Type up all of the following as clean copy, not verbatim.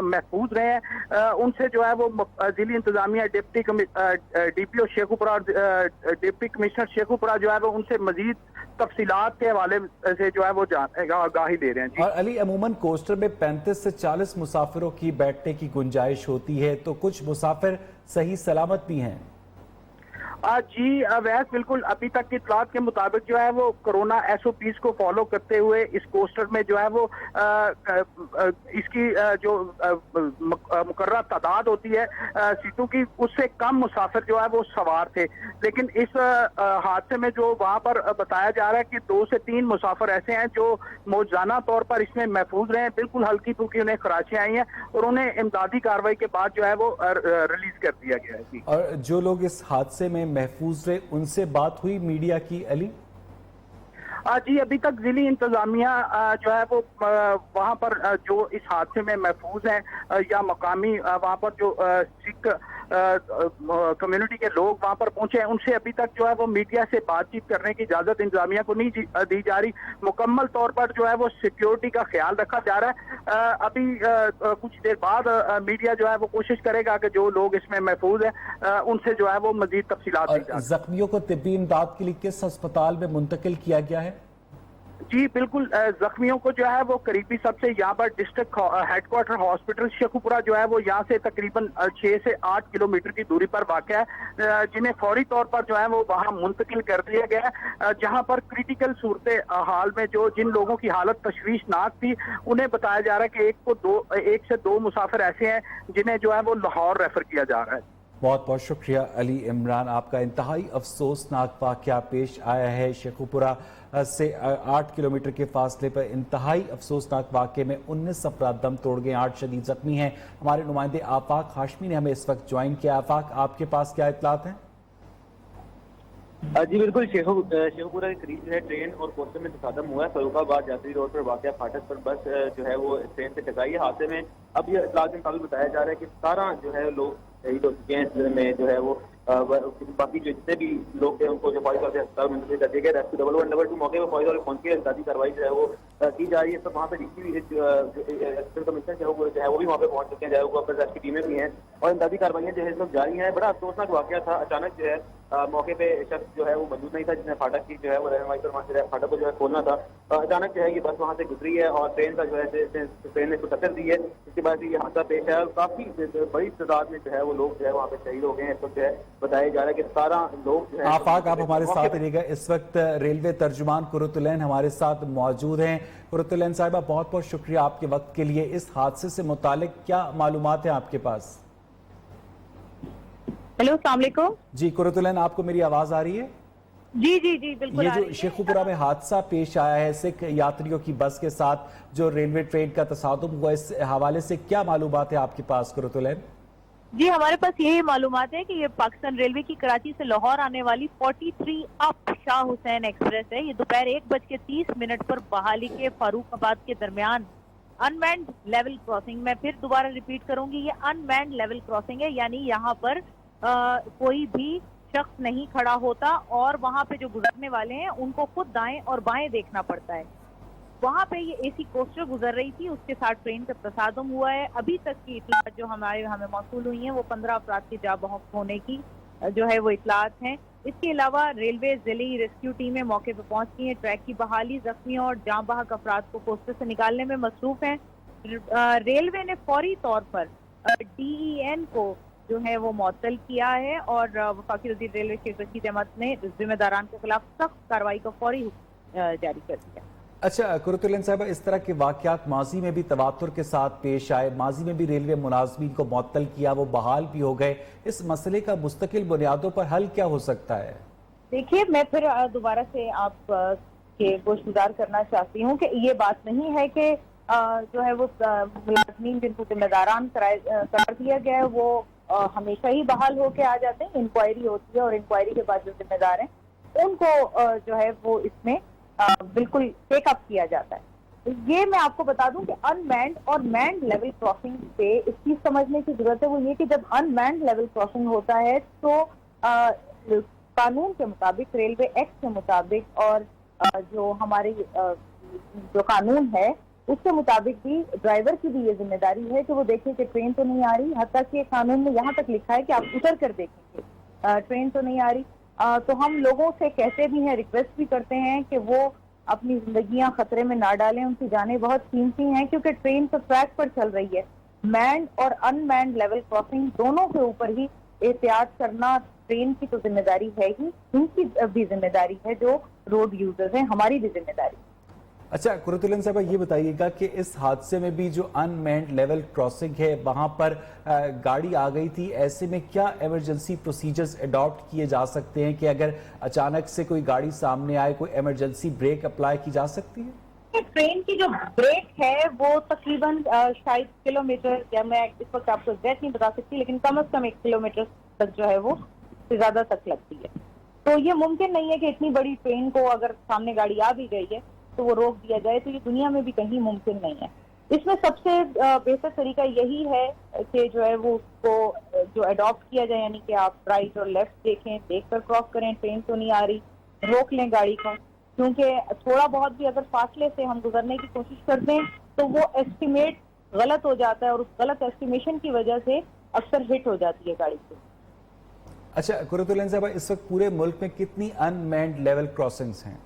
محفوظ رہے ہیں ان سے جو ہے وہ ضلعی انتظامیہ DPO شیخوپورہ اور ڈپٹی کمشنر شیخوپورہ جو ہے وہ ان سے مزید تفصیلات کے حوالے سے جو ہے وہ آگاہی دے رہے ہیں جی۔ اور علی عموماً کوسٹر میں 35 سے 40 مسافروں کی بیٹھنے کی گنجائش ہوتی ہے، تو کچھ مسافر صحیح سلامت بھی ہیں؟ جی ویس بالکل، ابھی تک کی اطلاعات کے مطابق جو ہے وہ کرونا SOPs کو فالو کرتے ہوئے اس کوسٹر میں جو ہے وہ اس کی جو مقررہ تعداد ہوتی ہے سیٹوں کی، اس سے کم مسافر جو ہے وہ سوار تھے، لیکن اس حادثے میں جو وہاں پر بتایا جا رہا ہے کہ 2 سے 3 مسافر ایسے ہیں جو موجانہ طور پر اس میں محفوظ رہے ہیں، بالکل ہلکی پھلکی انہیں خراچیں آئی ہیں اور انہیں امدادی کارروائی کے بعد جو ہے وہ ریلیز کر دیا گیا ہے جی۔ اور جو لوگ اس حادثے میں محفوظ رہے ان سے بات ہوئی میڈیا کی علی؟ جی ابھی تک ضلعی انتظامیہ جو ہے وہ وہاں پر جو اس حادثے میں محفوظ ہیں یا مقامی وہاں پر جو سکھ کمیونٹی کے لوگ وہاں پر پہنچے ہیں، ان سے ابھی تک جو ہے وہ میڈیا سے بات چیت کرنے کی اجازت انتظامیہ کو نہیں دی جا رہی۔ مکمل طور پر جو ہے وہ سیکیورٹی کا خیال رکھا جا رہا ہے۔ ابھی کچھ دیر بعد میڈیا جو ہے وہ کوشش کرے گا کہ جو لوگ اس میں محفوظ ہیں ان سے جو ہے وہ مزید تفصیلات دی جائیں۔ زخمیوں کو طبی امداد کے لیے کس ہسپتال میں منتقل کیا گیا ہے؟ جی بالکل، زخمیوں کو جو ہے وہ قریبی سب سے یہاں پر district headquarter hospital Sheikhupura جو ہے وہ یہاں سے تقریباً 6 سے 8 کلومیٹر کی دوری پر واقع ہے، جنہیں فوری طور پر جو ہے وہ وہاں منتقل کر دیا گیا ہے، جہاں پر کریٹیکل صورتحال میں جن لوگوں کی حالت تشویشناک تھی انہیں بتایا جا رہا ہے کہ 1 سے 2 مسافر ایسے ہیں جنہیں جو ہے وہ لاہور ریفر کیا جا رہا ہے۔ بہت بہت شکریہ علی عمران، آپ کا انتہائی افسوسناک واقعہ پیش آیا ہے۔ شیخوپورہ سے 8 کلومیٹر کے فاصلے پر انتہائی افسوسناک واقعے میں 19 افراد دم توڑ گئے، 8 شدید زخمی ہیں۔ ہمارے نمائندے آفاق ہاشمی نے ہمیں اس وقت جوائن کیا۔ آفاق، آپ کے پاس کیا اطلاعات ہیں؟ جی بالکل، شیخوپورہ کے قریب جو ہے ٹرین اور کوسٹر میں تصادم ہوا ہے۔ فاروق آباد جعفری روڈ پر واقع پھاٹک پر بس جو ہے وہ ٹرین سے ٹکرائی ہے۔ حادثے میں اب یہ اطلاعات کے مطابق بتایا جا رہا ہے کہ 17 جو ہے لوگ شہید ہو چکے ہیں۔ اس میں جو ہے وہ باقی جو جتنے بھی لوگ تھے ان کو جو فوری طور سے ہسپتال منتقل کر دیا گیا۔ ریسکیو 112 موقع پر فوری طور سے پہنچ کے امدادی کارروائی جو ہے وہ کی جا رہی ہے۔ سب وہاں پہ کمشنر جو ہے وہ بھی وہاں پہ پہنچ چکے ہیں، جائے وہ ریسکیو ٹیمیں بھی ہیں اور امدادی کارروائیاں جو ہے سب جاری ہیں۔ بڑا افسوسناک واقعہ تھا، اچانک جو ہے موقع پہ شخص جو ہے وہ موجود نہیں تھا جس نے فاٹک کی جو ہے وہ رہنمائی پر فاٹک کو جو ہے کھولنا تھا۔ اچانک جو ہے یہ بس وہاں سے گزری ہے اور ٹرین کا جو ہے ٹرین نے کو ٹکر دی ہے، اس کے بعد یہ حادثہ پیش ہے اور کافی بڑی تعداد میں جو ہے وہ لوگ جو ہے وہاں پہ شہید ہو گئے ہیں۔ اس وقت جو ہے بتایا جا رہا ہے کہ 17 لوگ جو ہے۔ آفاق، آپ ہمارے ساتھ رہیے گا۔ اس وقت ریلوے ترجمان قرۃ العین ہمارے ساتھ موجود ہیں۔ قرۃ العین صاحبہ، بہت بہت شکریہ آپ کے وقت کے لیے۔ اس حادثے سے متعلق کیا معلومات ہیں آپ کے پاس؟ ہیلو، السلام علیکم۔ جی قرۃ العین، آپ کو میری آواز آ رہی ہے؟ جی بالکل۔ یہ جو شیخوپورہ میں حادثہ پیش آیا ہے سکھ یاتریوں کی بس کے ساتھ جو ریلوے ٹرین کا تصادم ہوا، اس حوالے سے کیا معلومات ہیں آپ کے پاس قرۃ العین؟ جی ہمارے پاس یہی معلومات ہے کہ یہ پاکستان ریلوے کی کراچی سے لاہور آنے والی 43 اپ شاہ حسین ایکسپریس ہے۔ یہ دوپہر 1:30 پر بحالی کے فاروق آباد کے درمیان انمینڈ لیول کراسنگ، میں پھر دوبارہ ریپیٹ کروں گی، یہ انمینڈ لیول کراسنگ ہے، یعنی یہاں پر کوئی بھی شخص نہیں کھڑا ہوتا اور وہاں پہ جو گزرنے والے ہیں ان کو خود دائیں اور بائیں دیکھنا پڑتا ہے۔ وہاں پہ یہ AC کوسٹر گزر رہی تھی، اس کے ساتھ ٹرین کا تصادم ہوا ہے۔ ابھی تک کی اطلاعات جو ہمیں موصول ہوئی ہیں وہ 15 افراد کے جاں بحق ہونے کی جو ہے وہ اطلاعات ہیں۔ اس کے علاوہ ریلوے ضلعی ریسکیو ٹیمیں موقع پہ پہنچ گئی ہیں، ٹریک کی بحالی، زخمیوں اور جاں بحق افراد کو کوسٹر سے نکالنے میں مصروف ہیں۔ ریلوے نے فوری طور پر DEN کو جو ہے وہ معطل کیا ہے اور وفاقی وزیر ریلوے شیخ رشید احمد نے ذمہ داران کے خلاف سخت کارروائی کا فوری جاری کر دیا۔ اچھا قرۃ العین صاحبہ، اس طرح کے واقعات ماضی میں بھی تواتر کے ساتھ پیش آئے، ماضی میں بھی ریلوے ملازمین کو معطل کیا، وہ بحال بھی ہو گئے، اس مسئلے کا مستقل بنیادوں پر حل کیا ہو سکتا ہے؟ دیکھیے، میں پھر دوبارہ سے آپ کے گوشگزار کرنا چاہتی ہوں کہ یہ بات نہیں ہے کہ جو ہے وہ ملازمین جن کو ذمہ داران قرار دیا گیا ہے وہ ہمیشہ ہی بحال ہو کے آ جاتے ہیں۔ انکوائری ہوتی ہے اور انکوائری کے بعد جو ذمہ دار ہیں ان کو جو ہے وہ اس میں بالکل ٹیک اپ کیا جاتا ہے۔ یہ میں آپ کو بتا دوں کہ ان مینڈ اور مینڈ لیول کراسنگ پہ اس چیز سمجھنے کی ضرورت ہے، وہ یہ کہ جب ان مینڈ لیول کراسنگ ہوتا ہے تو قانون کے مطابق، ریلوے ایکٹ کے مطابق اور جو ہماری جو قانون ہے اس کے مطابق بھی ڈرائیور کی بھی یہ ذمہ داری ہے کہ وہ دیکھے کہ ٹرین تو نہیں آ رہی، حتیٰ کہ قانون میں یہاں تک لکھا ہے کہ آپ اتر کر دیکھیں گے ٹرین تو نہیں آ رہی۔ تو ہم لوگوں سے کہتے بھی ہیں، ریکویسٹ بھی کرتے ہیں کہ وہ اپنی زندگیاں خطرے میں نہ ڈالیں، ان کی جانیں بہت قیمتی ہیں کیونکہ ٹرین تو ٹریک پر چل رہی ہے۔ مینڈ اور ان مینڈ لیول کراسنگ دونوں کے اوپر ہی احتیاط کرنا ٹرین کی تو ذمہ داری ہے ہی، ان کی بھی ذمہ داری ہے جو روڈ یوزرز ہیں، ہماری بھی ذمہ داری۔ اچھا قرۃ العین صاحبہ یہ بتائیے گا کہ اس حادثے میں بھی جو ان مینڈ لیول کراسنگ ہے وہاں پر گاڑی آ گئی تھی، ایسے میں کیا ایمرجنسی پروسیجرز اڈاپٹ کیے جا سکتے ہیں کہ اگر اچانک سے کوئی گاڑی سامنے آئے کوئی ایمرجنسی بریک اپلائی کی جا سکتی ہے؟ ٹرین کی جو بریک ہے وہ تقریباً شاید کلومیٹر، یا میں اس وقت آپ کو ایگزیکٹ نہیں بتا سکتی، لیکن کم از کم 1 کلومیٹر تک جو ہے وہ سے زیادہ تک لگتی ہے۔ تو یہ ممکن نہیں ہے کہ اتنی بڑی ٹرین کو اگر سامنے گاڑی آ بھی گئی ہے تو وہ روک دیا جائے، تو یہ دنیا میں بھی کہیں ممکن نہیں ہے۔ اس میں سب سے بہتر طریقہ یہی ہے کہ جو ہے وہ اس کو جو اڈاپٹ کیا جائے، یعنی کہ آپ رائٹ اور لیفٹ دیکھیں، دیکھ کر کراس کریں، ٹرین تو نہیں آ رہی، روک لیں گاڑی کو، کیونکہ تھوڑا بہت بھی اگر فاصلے سے ہم گزرنے کی کوشش کرتے ہیں تو وہ ایسٹیمیٹ غلط ہو جاتا ہے، اور اس غلط ایسٹیمیشن کی وجہ سے اکثر ہٹ ہو جاتی ہے گاڑی کو۔ اچھا قرۃ العین صاحبہ اس وقت پورے ملک میں کتنی ان مینڈ لیول کراسنگز ہیں؟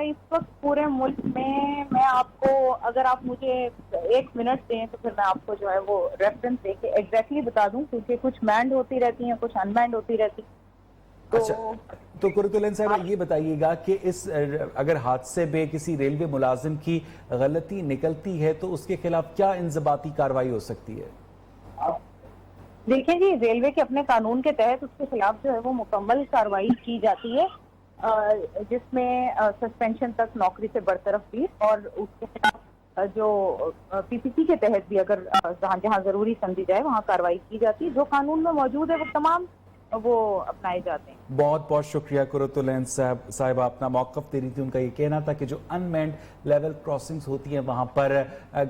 اس وقت پورے ملک میں آپ کو، اگر آپ مجھے 1 منٹ دیں تو پھر میں آپ کو جو ہے وہ ریفرنس دے کے ایگزیکٹلی بتا دوں، کیونکہ کچھ مینڈ ہوتی رہتی ہیں، کچھ ان مینڈ ہوتی رہتی۔ اچھا تو قرۃ العین صاحبہ یہ بتائیے گا کہ اس اگر حادثے میں کسی ریلوے ملازم کی غلطی نکلتی ہے تو اس کے خلاف کیا انضباطی کارروائی ہو سکتی ہے؟ دیکھیں جی، ریلوے کے اپنے قانون کے تحت اس کے خلاف جو ہے وہ مکمل کارروائی کی جاتی ہے، جس میں سسپینشن تک نوکری سے برطرف بھی، اور اس کے خلاف جو پی پی سی کے تحت بھی اگر جہاں ضروری سمجھی جائے وہاں کارروائی کی جاتی ہے۔ جو قانون میں موجود ہے وہ تمام وہ اپنائے جاتے ہیں۔ بہت بہت شکریہ قرۃ العین صاحبہ، اپنا موقف دے رہی تھی۔ ان کا یہ کہنا تھا کہ جو ان مینڈ لیول کراسنگز ہوتی ہیں وہاں پر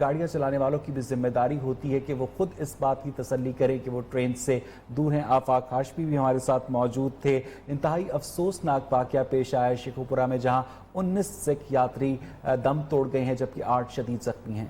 گاڑیاں چلانے والوں کی بھی ذمہ داری ہوتی ہے کہ وہ خود اس بات کی تسلی کریں کہ وہ ٹرین سے دور ہیں۔ آفاق ہاشمی بھی ہمارے ساتھ موجود تھے۔ انتہائی افسوسناک واقعہ پیش آیا شیخوپورہ میں، جہاں 19 سکھ یاتری دم توڑ گئے ہیں جبکہ 8 شدید زخمی ہیں۔